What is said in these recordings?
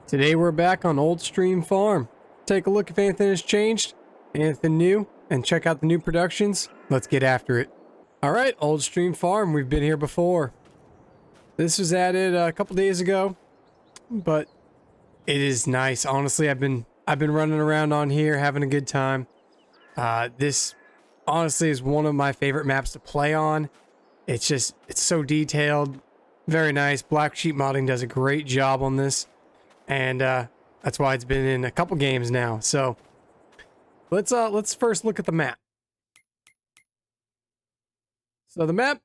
Today we're back on Old Stream Farm. Take a look if anything has changed, anything new, and check out the new productions. Let's get after it. Alright, Old Stream Farm, we've been here before. This was added a couple days ago, but it is nice. Honestly, I've been running around on here having a good time. This honestly is one of my favorite maps to play on. It's so detailed, very nice. Black Sheep Modding does a great job on this. And that's why it's been in a couple games now. So let's first look at the map. So the map,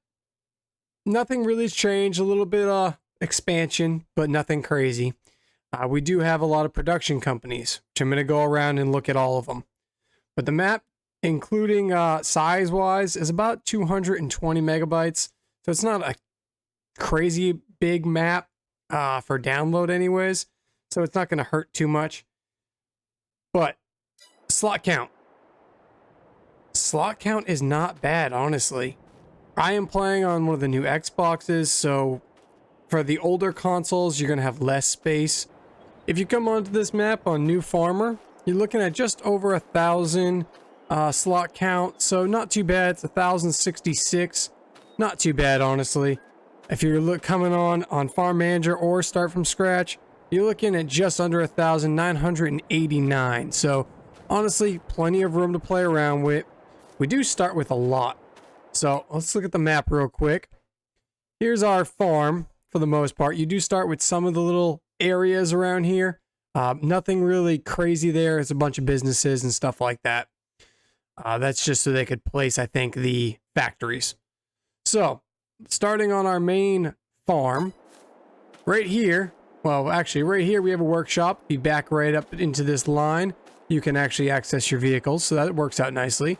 nothing really has changed. A little bit expansion, but nothing crazy. We do have a lot of production companies, which I'm going to go around and look at all of them. But the map, including size-wise, is about 220 megabytes. So it's not a crazy big map for download anyways. So it's not going to hurt too much. But slot count. Slot count is not bad, honestly. I am playing on one of the new Xboxes, so for the older consoles, you're going to have less space. If you come onto this map on New Farmer, you're looking at just over 1,000 slot count, so not too bad. It's 1,066. Not too bad, honestly. If you're coming on Farm Manager or start from scratch, you're looking at just under 1,989. So honestly, plenty of room to play around with. We do start with a lot. So let's look at the map real quick. Here's our farm for the most part. You do start with some of the little areas around here. Nothing really crazy there. It's a bunch of businesses and stuff like that. That's just so they could place, I think, the factories. So starting on our main farm, right here. Well, actually, right here we have a workshop. You back right up into this line. You can actually access your vehicles, so that works out nicely.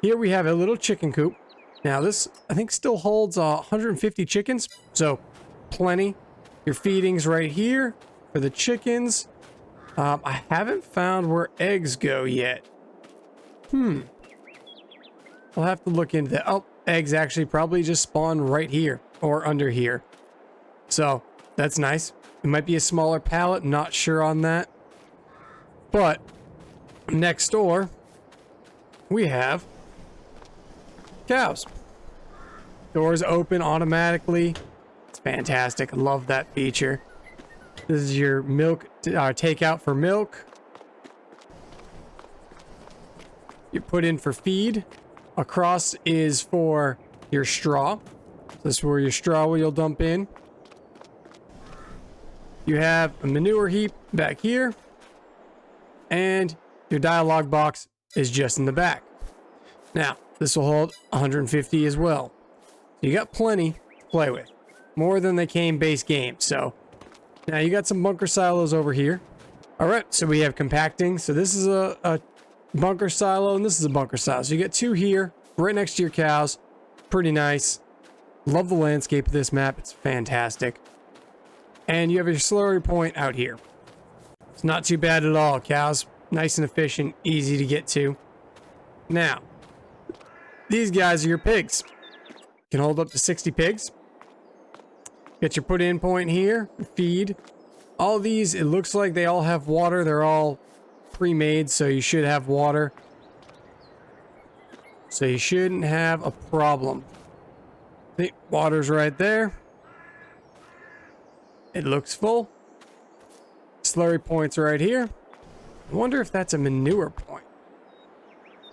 Here we have a little chicken coop. Now this, I think, still holds 150 chickens, so plenty. Your feedings right here for the chickens. I haven't found where eggs go yet. I'll have to look into that. Oh, eggs actually probably just spawn right here or under here. So that's nice. It might be a smaller pallet, not sure on that. But next door, we have cows. Doors open automatically. It's fantastic. I love that feature. This is your milk takeout for milk. You put in for feed. Across is for your straw. This is where your straw will dump in. You have a manure heap back here, and your dialogue box is just in the back. Now, this will hold 150 as well. You got plenty to play with. More than they came base game. So, now you got some bunker silos over here. Alright, so we have compacting. So this is a bunker silo, and this is a bunker silo. So you get two here, right next to your cows. Pretty nice. Love the landscape of this map. It's fantastic. And you have your slurry point out here. It's not too bad at all. Cows, nice and efficient, easy to get to. Now, these guys are your pigs. Can hold up to 60 pigs. Get your put in point here, feed. All these, it looks like they all have water. They're all pre-made, so you should have water. So you shouldn't have a problem. The water's right there. It looks full. Slurry points right here. I wonder if that's a manure point.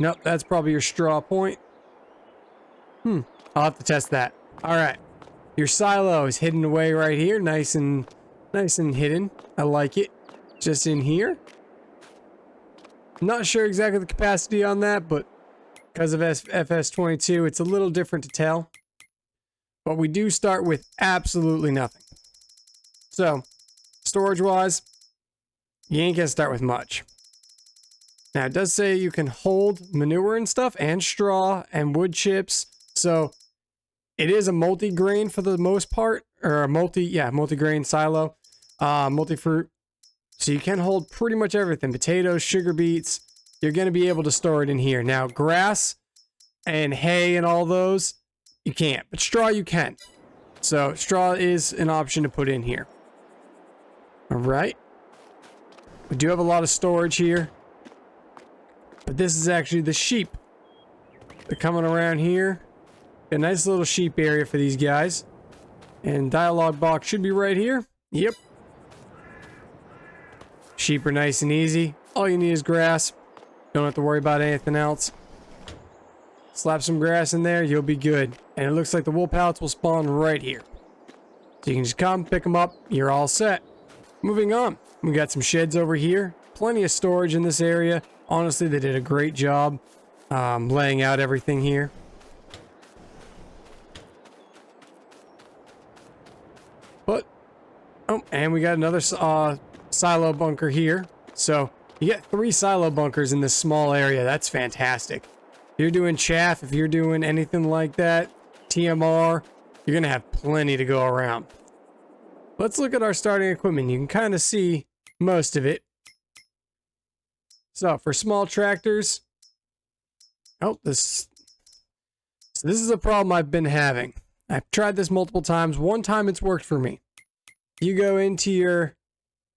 Nope, that's probably your straw point. I'll have to test that. All right. Your silo is hidden away right here. Nice and hidden. I like it. Just in here. Not sure exactly the capacity on that, but because of Fs22, it's a little different to tell. But we do start with absolutely nothing. So, storage-wise, you ain't gonna start with much. Now, it does say you can hold manure and stuff, and straw, and wood chips. So, it is a multi-grain for the most part, or a multi-grain silo, multi-fruit. So you can hold pretty much everything. Potatoes, sugar beets. You're gonna be able to store it in here. Now, grass and hay and all those, you can't. But straw, you can. So, straw is an option to put in here. All right. We do have a lot of storage here. But this is actually the sheep. They're coming around here. A nice little sheep area for these guys. And dialogue box should be right here. Yep. Sheep are nice and easy. All you need is grass. Don't have to worry about anything else. Slap some grass in there, you'll be good. And it looks like the wool pallets will spawn right here. So you can just come, pick them up, you're all set. Moving on. We got some sheds over here. Plenty of storage in this area. Honestly, they did a great job laying out everything here. But, oh, and we got another silo bunker here. So you get 3 silo bunkers in this small area. That's fantastic. If you're doing chaff, if you're doing anything like that, TMR, you're going to have plenty to go around. Let's look at our starting equipment. You can kind of see most of it. So for small tractors, oh, this is a problem I've been having. I've tried this multiple times. One time it's worked for me. You go into your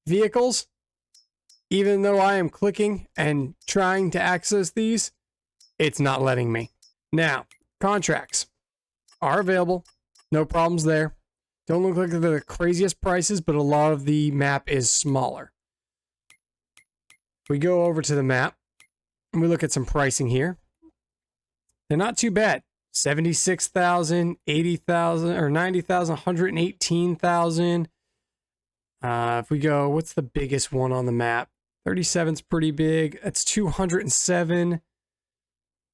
vehicles, even though I am clicking and trying to access these, it's not letting me. Now, contracts are available. No problems there. Don't look like they're the craziest prices, but a lot of the map is smaller. We go over to the map and we look at some pricing here. They're not too bad. 76,000, 80,000, or 90,000, 118,000. If we go, what's the biggest one on the map? 37's pretty big. That's 207.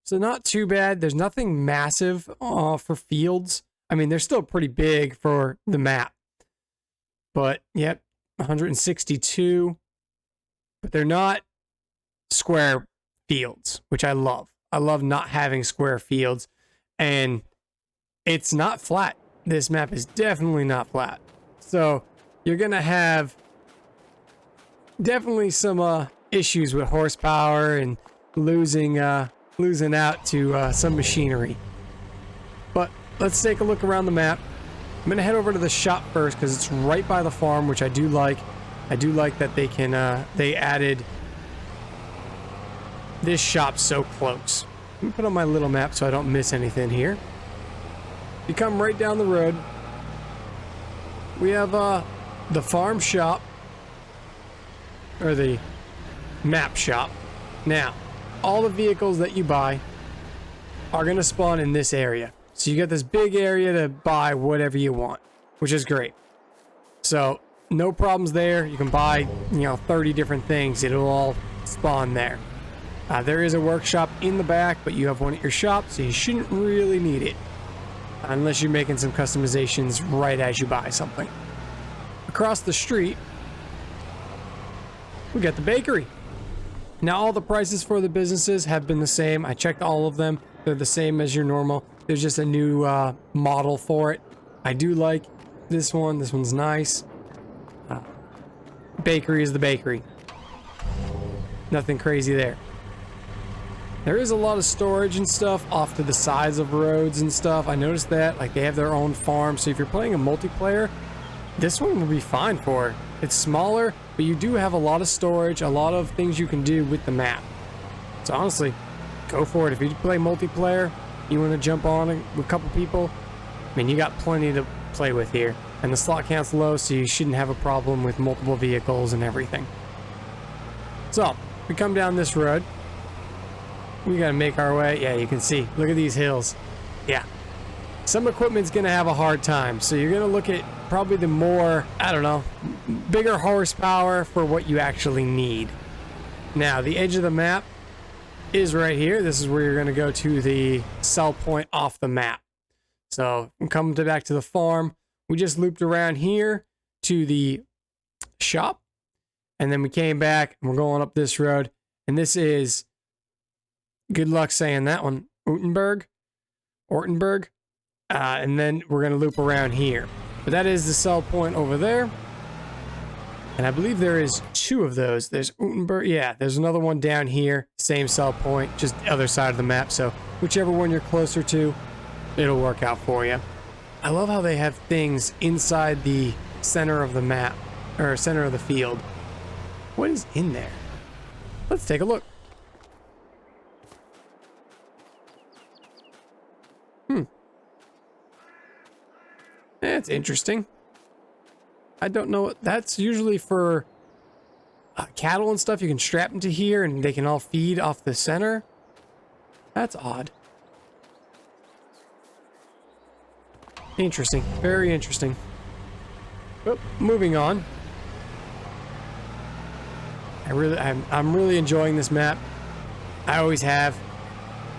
So not too bad. There's nothing massive for fields. I mean, they're still pretty big for the map. But, yep, 162. But they're not square fields, which I love. I love not having square fields. And it's not flat. This map is definitely not flat. So you're going to have definitely some issues with horsepower and losing out to some machinery. But let's take a look around the map. I'm going to head over to the shop first because it's right by the farm, which I do like. I do like that they added this shop so close. Let me put on my little map so I don't miss anything here. You come right down the road. We have the farm shop, or the map shop. Now, all the vehicles that you buy are going to spawn in this area. So you got this big area to buy whatever you want, which is great. So no problems there. You can buy, 30 different things. It'll all spawn there. There is a workshop in the back, but you have one at your shop, so you shouldn't really need it. Unless you're making some customizations right as you buy something. Across the street, we got the bakery. Now, all the prices for the businesses have been the same. I checked all of them. They're the same as your normal. There's just a new model for it. I do like this one. This one's nice. Bakery is the bakery. Nothing crazy there. There is a lot of storage and stuff off to the sides of roads and stuff. I noticed that. Like, they have their own farm. So if you're playing a multiplayer, this one will be fine for it. It's smaller, but you do have a lot of storage, a lot of things you can do with the map. So honestly, go for it. If you play multiplayer, you want to jump on with a couple people, I mean, you got plenty to play with here. And the slot count's low, so you shouldn't have a problem with multiple vehicles and everything. So, we come down this road. We gotta make our way. Yeah, you can see. Look at these hills. Yeah. Some equipment's gonna have a hard time. So you're gonna look at probably the more, I don't know, bigger horsepower for what you actually need. Now, the edge of the map is right here. This is where you're gonna go to the sell point off the map. So I'm coming back to the farm. We just looped around here to the shop. And then we came back and we're going up this road. And this is, good luck saying that one, Ortenburg. And then we're going to loop around here. But that is the sell point over there. And I believe there is 2 of those. There's Ortenburg. Yeah, there's another one down here. Same sell point, just the other side of the map. So whichever one you're closer to, it'll work out for you. I love how they have things inside the center of the map, or center of the field. What is in there? Let's take a look. That's interesting. I don't know. That's usually for cattle and stuff. You can strap them to here and they can all feed off the center. That's odd. Interesting. Very interesting. Oh, moving on. I'm really enjoying this map. I always have.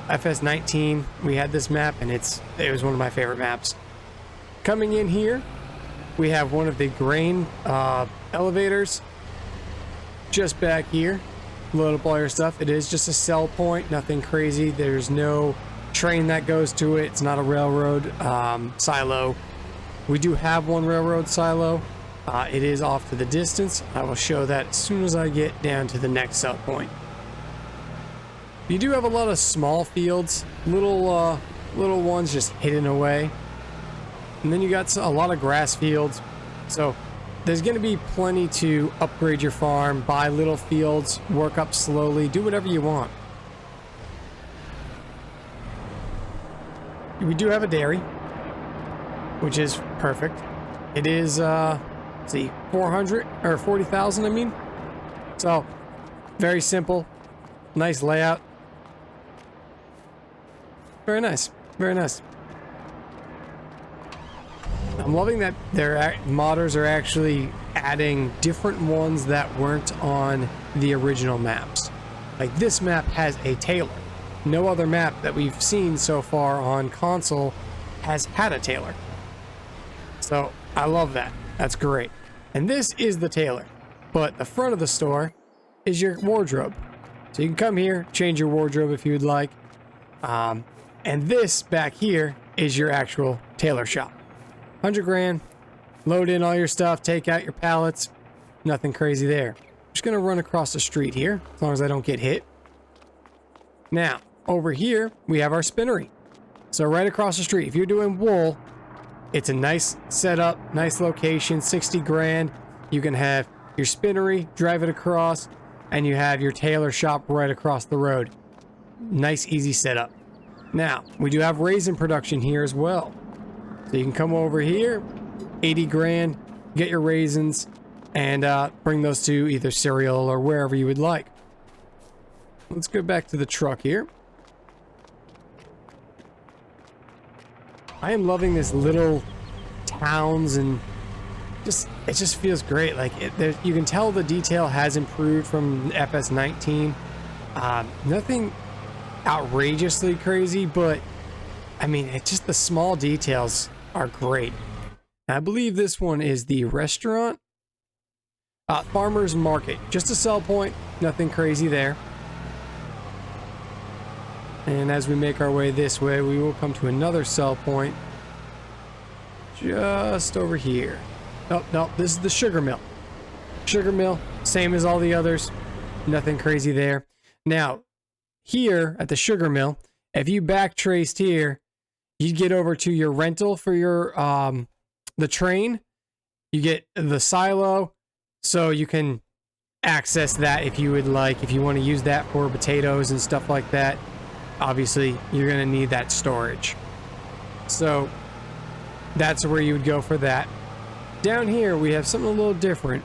Fs19, we had this map and it was one of my favorite maps. Coming in here, we have one of the grain elevators just back here. Load up all your stuff. It is just a sell point, nothing crazy. There's no train that goes to it. It's not a railroad silo. We do have one railroad silo. It is off to the distance. I will show that as soon as I get down to the next sell point. You do have a lot of small fields, little ones just hidden away. And then you got a lot of grass fields. So there's going to be plenty to upgrade your farm, buy little fields, work up slowly, do whatever you want. We do have a dairy, which is perfect. It is, let's see, 400 or 40,000, I mean. So very simple, nice layout. Very nice. Very nice. I'm loving that their modders are actually adding different ones that weren't on the original maps. Like this map has a tailor. No other map that we've seen so far on console has had a tailor. So I love that. That's great. And this is the tailor. But the front of the store is your wardrobe. So you can come here, change your wardrobe if you would like. And this back here is your actual tailor shop. 100 grand, load in all your stuff, take out your pallets, nothing crazy there. I'm just gonna run across the street here, as long as I don't get hit. Now, over here, we have our spinnery. So right across the street, if you're doing wool, it's a nice setup, nice location, 60 grand. You can have your spinnery, drive it across, and you have your tailor shop right across the road. Nice, easy setup. Now, we do have raisin production here as well. So you can come over here, 80 grand, get your raisins, and bring those to either cereal or wherever you would like. Let's go back to the truck here. I am loving this little towns and it just feels great. Like you can tell the detail has improved from FS19. Nothing outrageously crazy, but I mean, it's just the small details are great. I believe this one is the restaurant, farmers market, just a sell point, nothing crazy there. And as we make our way this way, we will come to another sell point just over here. Oh, no, this is the sugar mill. Sugar mill, same as all the others, nothing crazy there. Now, here at the sugar mill, if you back traced here, you'd get over to your rental for your the train. You get the silo, so you can access that if you would like. If you want to use that for potatoes and stuff like that, obviously you're going to need that storage. So that's where you would go for that. Down here we have something a little different.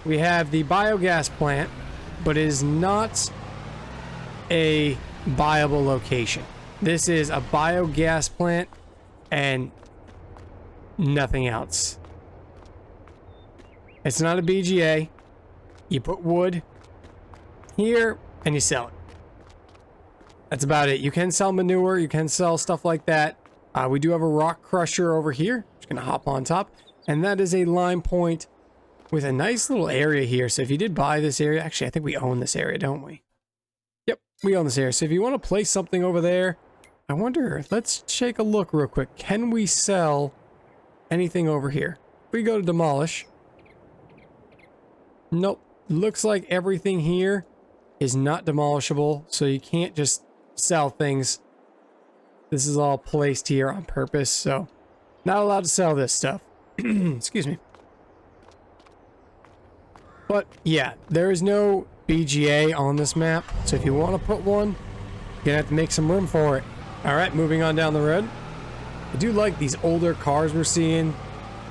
We have the biogas plant, but it is not a viable location. This is a biogas plant and nothing else. It's not a BGA. You put wood here and you sell it. That's about it. You can sell manure, you can sell stuff like that. We do have a rock crusher over here. Just gonna hop on top, and that is a lime point with a nice little area here. So if you did buy this area, actually I think we own this area, don't we? Yep, we own this area. So if you want to place something over there, I wonder, let's take a look real quick. Can we sell anything over here? If we go to demolish. Nope. Looks like everything here is not demolishable, so you can't just sell things. This is all placed here on purpose, so not allowed to sell this stuff. Excuse me. But yeah, there is no BGA on this map, so if you want to put one, you're gonna have to make some room for it. All right, moving on down the road. I do like these older cars we're seeing.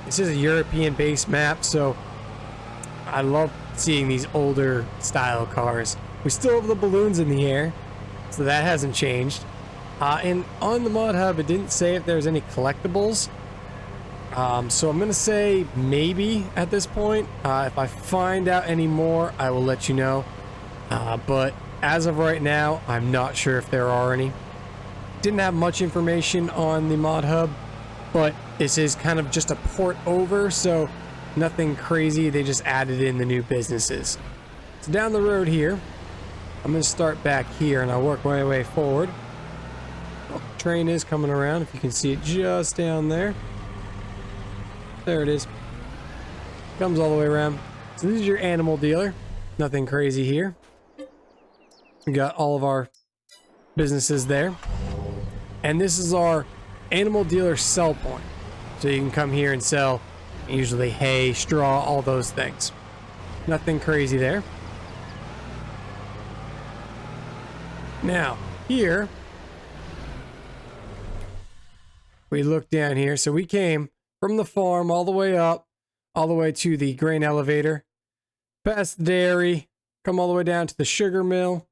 This is a European-based map, so I love seeing these older style cars. We still have the balloons in the air, so that hasn't changed. And on the mod hub, it didn't say if there's any collectibles. So I'm gonna say maybe at this point. If I find out any more, I will let you know. But as of right now, I'm not sure if there are any. Didn't have much information on the mod hub, but this is kind of just a port over, so nothing crazy. They just added in the new businesses. So down the road here, I'm gonna start back here and I'll work my way forward. Oh, train is coming around, if you can see it just down there. There it is. Comes all the way around. So this is your animal dealer. Nothing crazy here. We got all of our businesses there. And this is our animal dealer sell point. So you can come here and sell usually hay, straw, all those things. Nothing crazy there. Now, here, we look down here. So we came from the farm all the way up, all the way to the grain elevator, past the dairy, come all the way down to the sugar mill,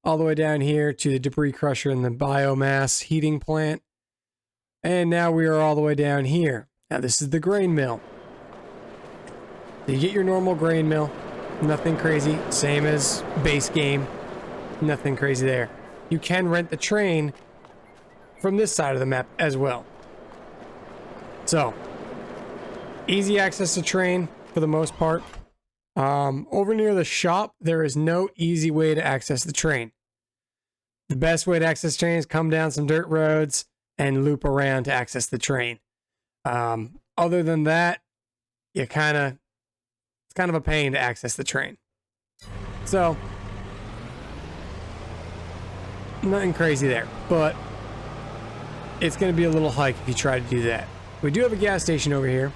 all the way down here to the debris crusher and the biomass heating plant. And now we are all the way down here. Now this is the grain mill. You get your normal grain mill, nothing crazy, same as base game, nothing crazy there. You can rent the train from this side of the map as well. So, easy access to train for the most part. Over near the shop, there is no easy way to access the train. The best way to access the train is come down some dirt roads and loop around to access the train. Other than that, it's kind of a pain to access the train. So, nothing crazy there, but it's going to be a little hike if you try to do that. We do have a gas station over here,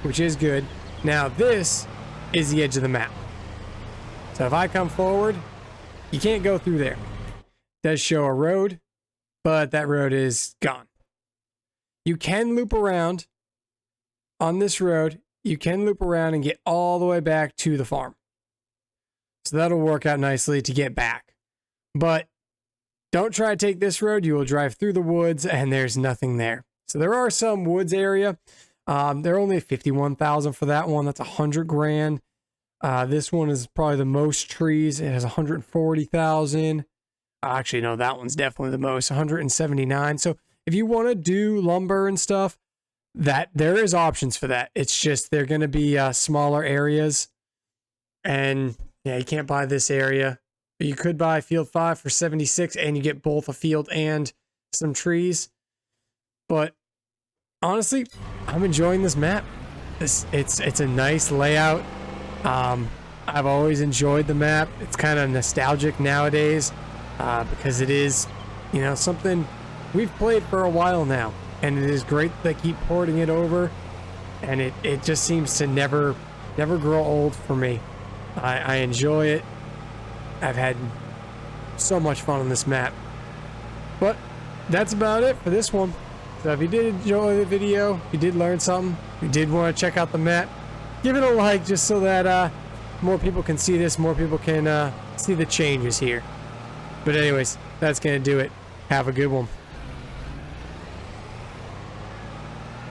which is good. Now, this is the edge of the map. So if I come forward, you can't go through there. It does show a road, but that road is gone. You can loop around on this road. You can loop around and get all the way back to the farm. So that'll work out nicely to get back. But don't try to take this road. You will drive through the woods and there's nothing there. So there are some woods area. They're only 51,000 for that one. That's 100 grand. This one is probably the most trees. It has 140,000. Actually, no, that one's definitely the most, 179. So if you want to do lumber and stuff, that there is options for that. It's just they're going to be smaller areas. And yeah, you can't buy this area. But you could buy field 5 for 76 and you get both a field and some trees. But honestly, I'm enjoying this map. It's a nice layout. I've always enjoyed the map. It's kind of nostalgic nowadays because it is, something we've played for a while now, and it is great that they keep porting it over, and it just seems to never grow old for me. I enjoy it. I've had so much fun on this map. But that's about it for this one. So if you did enjoy the video, if you did learn something, if you did want to check out the map, give it a like just so that more people can see this, more people can see the changes here. But anyways, that's going to do it. Have a good one.